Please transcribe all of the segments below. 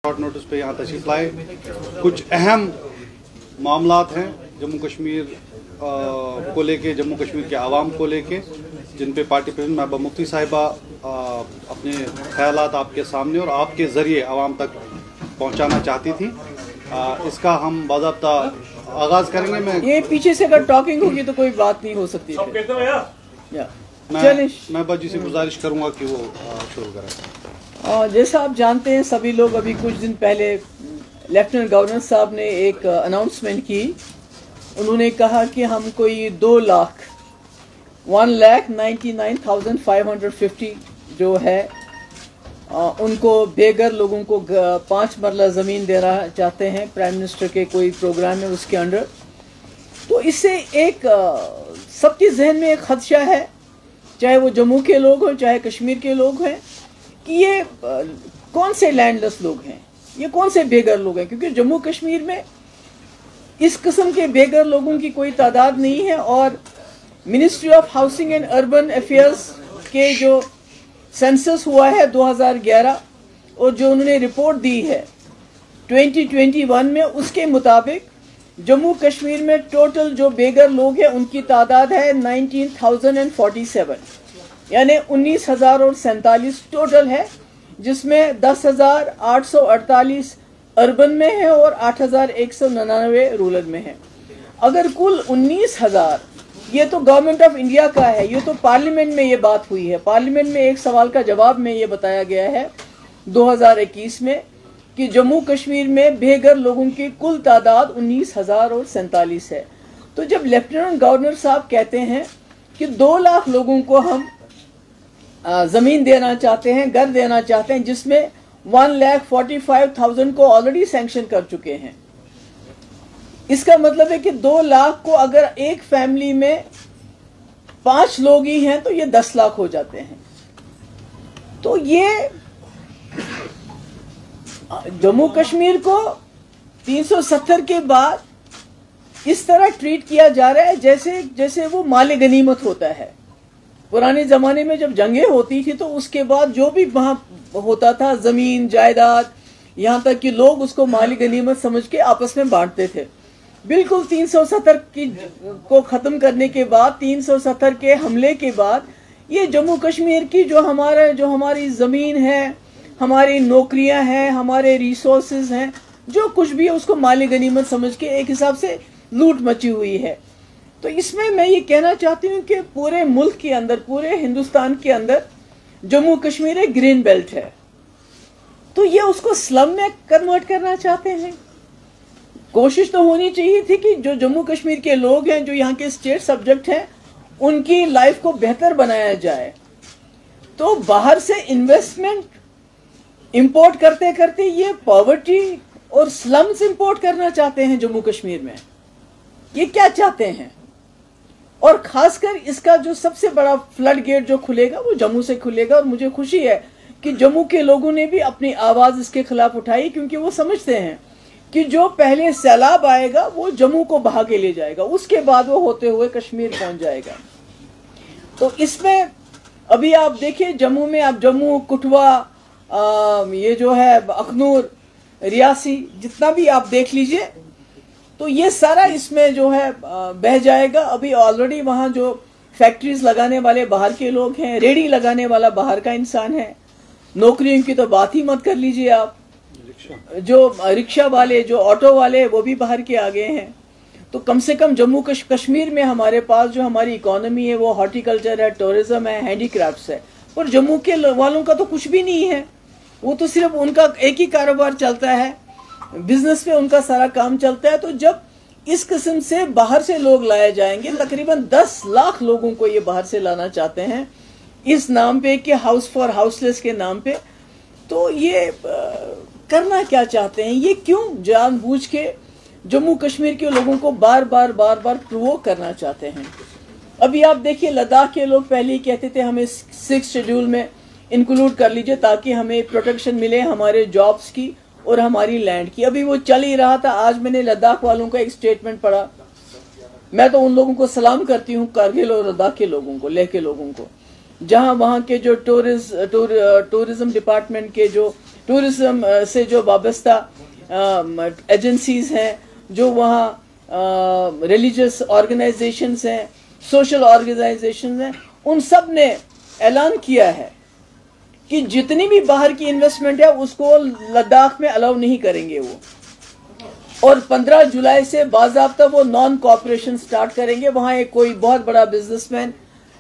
Short notice पे यहाँ तशरीफ लाए। कुछ अहम मामलात हैं जम्मू कश्मीर को लेके, जम्मू कश्मीर के आवाम को लेके, जिन पे पार्टी प्रेसिडेंट महबूबा मुफ्ती साहिबा अपने ख्यालात आपके सामने और आपके ज़रिए आवाम तक पहुँचाना चाहती थी। इसका हम बाज़ाब्ता आगाज़ करेंगे। ये पीछे से अगर टॉकिंग होगी तो कोई बात नहीं हो सकती। मैं महबूबा जी से गुजारिश करूँगा कि वो शुरू करें। जैसा आप जानते हैं सभी लोग, अभी कुछ दिन पहले लेफ्टिनेंट गवर्नर साहब ने एक अनाउंसमेंट की। उन्होंने कहा कि हम कोई 1,99,550 जो है उनको बेघर लोगों को 5 मरला ज़मीन देना चाहते हैं। प्राइम मिनिस्टर के कोई प्रोग्राम है उसके अंडर। तो इससे एक सबके जहन में एक खदशा है, चाहे वो जम्मू के लोग हों चाहे कश्मीर के लोग हैं, कि ये कौन से लैंडलेस लोग हैं, ये कौन से बेघर लोग हैं। क्योंकि जम्मू कश्मीर में इस किस्म के बेघर लोगों की कोई तादाद नहीं है। और ministry of housing and urban affairs के जो सेंसस हुआ है 2011 और जो उन्होंने रिपोर्ट दी है 2021 में, उसके मुताबिक जम्मू कश्मीर में टोटल जो बेघर लोग हैं उनकी तादाद है 19,047, यानी 19,047 टोटल है, जिसमें 10,848 अर्बन में है और 8,199 रूरल में है। अगर कुल 19,000, ये तो गवर्नमेंट ऑफ इंडिया का है, ये तो पार्लियामेंट में ये बात हुई है। पार्लियामेंट में एक सवाल का जवाब में ये बताया गया है 2021 में कि जम्मू कश्मीर में बेघर लोगों की कुल तादाद 19,047 है। तो जब लेफ्टिनेंट गवर्नर साहब कहते हैं कि 2 लाख लोगों को हम ज़मीन देना चाहते हैं, घर देना चाहते हैं, जिसमें 1,45,000 को ऑलरेडी सैंक्शन कर चुके हैं, इसका मतलब है कि 2 लाख को अगर एक फैमिली में 5 लोग ही हैं तो ये 10 लाख हो जाते हैं। तो ये जम्मू कश्मीर को 370 के बाद इस तरह ट्रीट किया जा रहा है जैसे वो माले गनीमत होता है। पुराने जमाने में जब जंगें होती थी तो उसके बाद जो भी वहां होता था, जमीन जायदाद, यहाँ तक कि लोग उसको माली गनीमत समझ के आपस में बांटते थे। बिल्कुल 370 को खत्म करने के बाद, 370 के हमले के बाद, ये जम्मू कश्मीर की जो हमारी जमीन है, हमारी नौकरियां हैं, हमारे रिसोर्सेज हैं, जो कुछ भी है उसको माली गनीमत समझ के एक हिसाब से लूट मची हुई है। तो इसमें मैं ये कहना चाहती हूँ कि पूरे मुल्क के अंदर, पूरे हिंदुस्तान के अंदर जम्मू कश्मीर एक ग्रीन बेल्ट है, तो ये उसको स्लम में कन्वर्ट करना चाहते हैं। कोशिश तो होनी चाहिए थी कि जो जम्मू कश्मीर के लोग हैं, जो यहाँ के स्टेट सब्जेक्ट हैं, उनकी लाइफ को बेहतर बनाया जाए। तो बाहर से इन्वेस्टमेंट इंपोर्ट करते करते ये पॉवर्टी और स्लम्स इंपोर्ट करना चाहते हैं जम्मू कश्मीर में। ये क्या चाहते हैं? और खासकर इसका जो सबसे बड़ा फ्लड गेट जो खुलेगा वो जम्मू से खुलेगा। और मुझे खुशी है कि जम्मू के लोगों ने भी अपनी आवाज इसके खिलाफ उठाई, क्योंकि वो समझते हैं कि जो पहले सैलाब आएगा वो जम्मू को बहा के ले जाएगा, उसके बाद वो होते हुए कश्मीर पहुंच जाएगा। तो इसमें अभी आप देखिए जम्मू में, आप जम्मू, कठुआ, ये जो है अखनूर, रियासी, जितना भी आप देख लीजिए, तो ये सारा इसमें जो है बह जाएगा। अभी ऑलरेडी वहाँ जो फैक्ट्रीज लगाने वाले बाहर के लोग हैं, रेडी लगाने वाला बाहर का इंसान है, नौकरियों की तो बात ही मत कर लीजिए आप। जो रिक्शा वाले, जो ऑटो वाले, वो भी बाहर के आ गए हैं। तो कम से कम जम्मू कश्मीर में हमारे पास जो हमारी इकोनॉमी है वो हॉर्टिकल्चर है, टूरिज्म है, हैंडीक्राफ्ट्स है। और जम्मू के वालों का तो कुछ भी नहीं है, वो तो सिर्फ उनका एक ही कारोबार चलता है, बिजनेस पे उनका सारा काम चलता है। तो जब इस किस्म से बाहर से लोग लाए जाएंगे, तकरीबन 10 लाख लोगों को ये बाहर से लाना चाहते हैं इस नाम पे कि हाउस फॉर हाउसलेस के नाम पे। तो ये करना क्या चाहते हैं? ये क्यों जानबूझ के जम्मू कश्मीर के लोगों को बार बार प्रोवोक करना चाहते हैं? अभी आप देखिए लद्दाख के लोग पहले ही कहते थे हमें 6th शेड्यूल में इंक्लूड कर लीजिए ताकि हमें प्रोटेक्शन मिले हमारे जॉब्स की और हमारी लैंड की। अभी वो चल ही रहा था। आज मैंने लद्दाख वालों का एक स्टेटमेंट पढ़ा। मैं तो उन लोगों को सलाम करती हूँ, कारगिल और लद्दाख के लोगों को, लेह के लोगों को, जहाँ वहाँ के जो टूरिज्म डिपार्टमेंट के जो टूरिज्म से जो वाबस्ता एजेंसीज हैं, जो वहाँ रिलीजियस ऑर्गेनाइजेशंस हैं, सोशल ऑर्गेनाइजेशंस हैं, उन सब ने ऐलान किया है कि जितनी भी बाहर की इन्वेस्टमेंट है उसको लद्दाख में अलाउ नहीं करेंगे वो। और 15 जुलाई से बाज़ाब्ता वो नॉन कॉपरेशन स्टार्ट करेंगे। वहाँ एक कोई बहुत बड़ा बिजनेसमैन,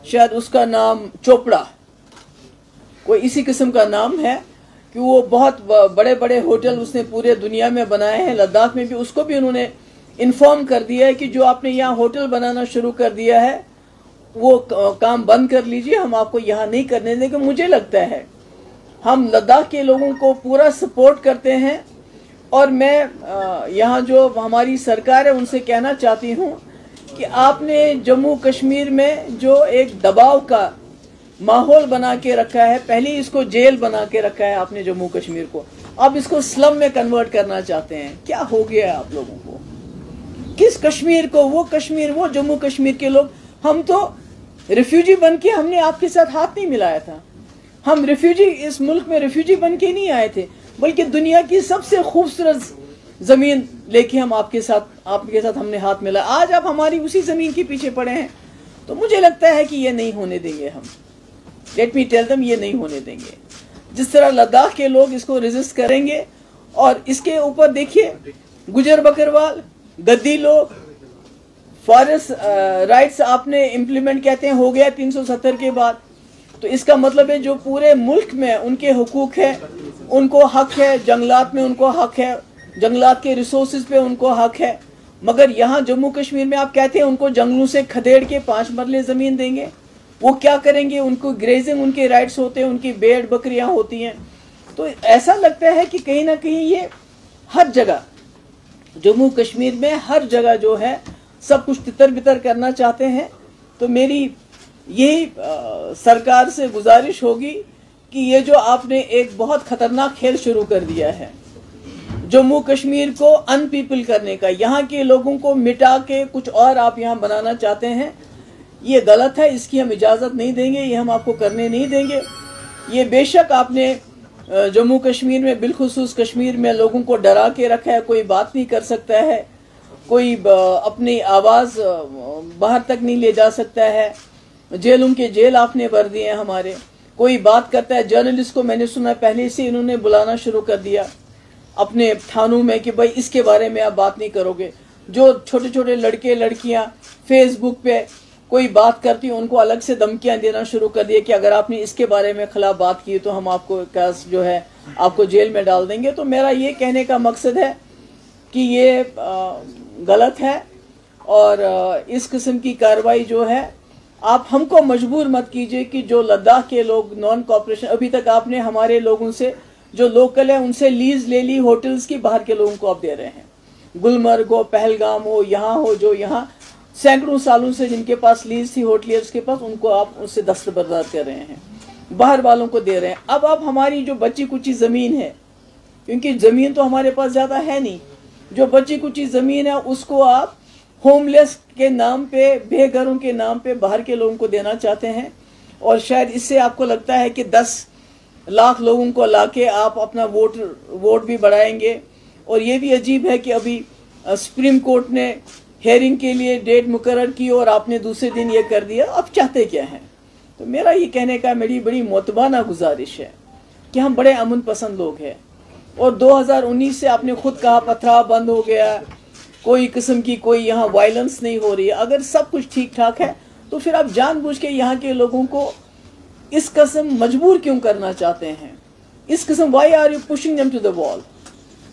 शायद उसका नाम चोपड़ा, कोई इसी किस्म का नाम है, कि वो बहुत बड़े बड़े होटल उसने पूरे दुनिया में बनाए हैं, लद्दाख में भी। उसको भी उन्होंने इन्फॉर्म कर दिया है कि जो आपने यहाँ होटल बनाना शुरू कर दिया है वो काम बंद कर लीजिए, हम आपको यहाँ नहीं करने देंगे। मुझे लगता है हम लद्दाख के लोगों को पूरा सपोर्ट करते हैं, और मैं यहाँ जो हमारी सरकार है उनसे कहना चाहती हूँ कि आपने जम्मू कश्मीर में जो एक दबाव का माहौल बना के रखा है, पहले इसको जेल बना के रखा है आपने जम्मू कश्मीर को, अब इसको स्लम में कन्वर्ट करना चाहते हैं। क्या हो गया है आप लोगों को? किस कश्मीर को? वो कश्मीर, वो जम्मू कश्मीर के लोग। हम तो रिफ्यूजी बन के, हमने आपके साथ हाथ नहीं मिलाया था। हम रिफ्यूजी, इस मुल्क में रिफ्यूजी बन के नहीं आए थे, बल्कि दुनिया की सबसे खूबसूरत जमीन लेके हम आपके साथ हमने हाथ मिलाया। आज आप हमारी उसी जमीन के पीछे पड़े हैं। तो मुझे लगता है कि ये नहीं होने देंगे हम। लेट मी टेल देम, ये नहीं होने देंगे। जिस तरह लद्दाख के लोग इसको रेजिस्ट करेंगे, और इसके ऊपर देखिए गुजर बकरवाल, गद्दी लोग, फॉरेस्ट राइट्स आपने इम्प्लीमेंट कहते हैं हो गया 370 के बाद। तो इसका मतलब है जो पूरे मुल्क में उनके हुकूक है, उनको हक है, जंगलात में उनको हक है, जंगलात के रिसोर्सेज पे उनको हक है। मगर यहाँ जम्मू कश्मीर में आप कहते हैं उनको जंगलों से खदेड़ के 5 मरले ज़मीन देंगे। वो क्या करेंगे? उनको ग्रेजिंग, उनके राइट्स होते हैं, उनकी भेड़ बकरियाँ होती हैं। तो ऐसा लगता है कि कहीं ना कहीं ये हर जगह, जम्मू कश्मीर में हर जगह जो है सब कुछ तितर बितर करना चाहते हैं। तो मेरी यही सरकार से गुजारिश होगी कि ये जो आपने एक बहुत खतरनाक खेल शुरू कर दिया है जम्मू कश्मीर को अनपीपल करने का, यहाँ के लोगों को मिटा के कुछ और आप यहाँ बनाना चाहते हैं, ये गलत है। इसकी हम इजाज़त नहीं देंगे, ये हम आपको करने नहीं देंगे। ये बेशक आपने जम्मू कश्मीर में, बिलखुसूस कश्मीर में लोगों को डरा के रखा है, कोई बात नहीं कर सकता है, कोई अपनी आवाज़ बाहर तक नहीं ले जा सकता है। जेलों के जेल आपने भर दिए हैं हमारे। कोई बात करता है, जर्नलिस्ट को मैंने सुना पहले से इन्होंने बुलाना शुरू कर दिया अपने थानों में कि भाई इसके बारे में आप बात नहीं करोगे। जो छोटे छोटे लड़के लड़कियां फेसबुक पे कोई बात करती हैं उनको अलग से धमकियां देना शुरू कर दिया कि अगर आपने इसके बारे में खिलाफ बात की तो हम आपको केस जो है आपको जेल में डाल देंगे। तो मेरा ये कहने का मकसद है कि ये गलत है, और इस किस्म की कार्रवाई जो है आप हमको मजबूर मत कीजिए कि जो लद्दाख के लोग नॉन कॉपरेशन, अभी तक आपने हमारे लोगों से जो लोकल है उनसे लीज ले ली होटल्स की, बाहर के लोगों को आप दे रहे हैं। गुलमर्ग हो, पहलगाम हो, यहाँ हो, जो यहाँ सैकड़ों सालों से जिनके पास लीज थी होटलियर्स के पास, उनको आप उससे दस्तबरदार कर रहे हैं, बाहर वालों को दे रहे हैं। अब आप हमारी जो बची कुची ज़मीन है, क्योंकि ज़मीन तो हमारे पास ज़्यादा है नहीं, जो बची कुची ज़मीन है उसको आप होमलेस के नाम पे, बेघरों के नाम पे बाहर के लोगों को देना चाहते हैं। और शायद इससे आपको लगता है कि 10 लाख लोगों को लाके आप अपना वोट भी बढ़ाएंगे। और ये भी अजीब है कि अभी सुप्रीम कोर्ट ने हेयरिंग के लिए डेट मुकर्रर की और आपने दूसरे दिन ये कर दिया। अब चाहते क्या हैं? तो मेरा ये कहने का, मेरी बड़ी मोतबाना गुजारिश है कि हम बड़े अमन पसंद लोग हैं, और 2019 से आपने खुद कहा पथराव बंद हो गया, कोई किस्म की कोई यहाँ वायलेंस नहीं हो रही है। अगर सब कुछ ठीक ठाक है तो फिर आप जानबूझ के यहाँ के लोगों को इस किस्म मजबूर क्यों करना चाहते हैं? इस किस्म why are you pushing them to the wall?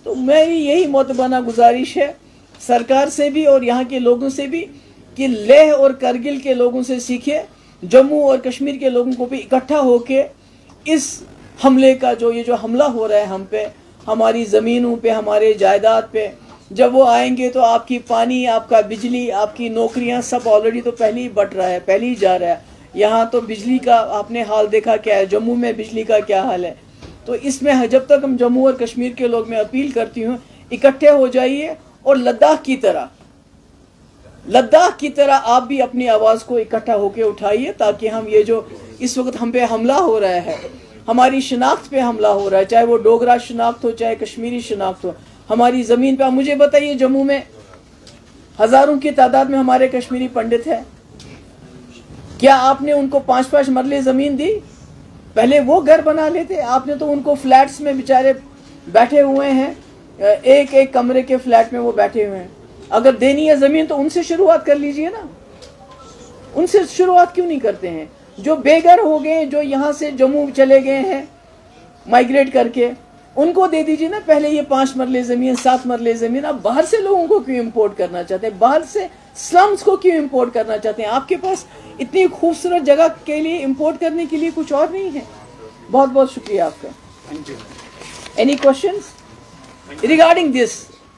तो मेरी यही मोतबाना गुजारिश है सरकार से भी और यहाँ के लोगों से भी कि लेह और करगिल के लोगों से सीखे, जम्मू और कश्मीर के लोगों को भी इकट्ठा होके इस हमले का, जो ये जो हमला हो रहा है हम पे, हमारी ज़मीनों पे, हमारे जायदाद पे, जब वो आएंगे तो आपकी पानी, आपका बिजली, आपकी नौकरियां सब ऑलरेडी तो पहले ही बट रहा है, पहले ही जा रहा है। यहाँ तो बिजली का आपने हाल देखा क्या है, जम्मू में बिजली का क्या हाल है। तो इसमें जब तक हम जम्मू और कश्मीर के लोग, मैं अपील करती हूँ इकट्ठे हो जाइए, और लद्दाख की तरह आप भी अपनी आवाज़ को इकट्ठा होकर उठाइए, ताकि हम ये जो इस वक्त हम पे हमला हो रहा है हमारी शिनाख्त पे हमला हो रहा है, चाहे वो डोगरा शिनाख्त हो चाहे कश्मीरी शिनाख्त हो। हमारी ज़मीन पे, आप मुझे बताइए, जम्मू में हजारों की तादाद में हमारे कश्मीरी पंडित हैं, क्या आपने उनको 5-5 मरले ज़मीन दी? पहले वो घर बना लेते, आपने तो उनको फ्लैट्स में बेचारे बैठे हुए हैं, एक एक कमरे के फ्लैट में वो बैठे हुए हैं। अगर देनी है ज़मीन तो उनसे शुरुआत कर लीजिए ना, उनसे शुरुआत क्यों नहीं करते हैं? जो बेघर हो गए, जो यहाँ से जम्मू चले गए हैं माइग्रेट करके, उनको दे दीजिए ना पहले ये 5 मरले ज़मीन, 7 मरले ज़मीन। आप बाहर से लोगों को क्यों इंपोर्ट करना चाहते हैं? बाहर से स्लम्स को क्यों इंपोर्ट करना चाहते हैं? आपके पास इतनी खूबसूरत जगह के लिए इंपोर्ट करने के लिए कुछ और नहीं है। बहुत बहुत शुक्रिया आपका। Thank you. Any questions regarding this?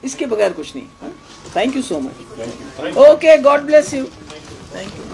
इसके बगैर कुछ नहीं। Thank you so much. Okay, God bless you. Thank you.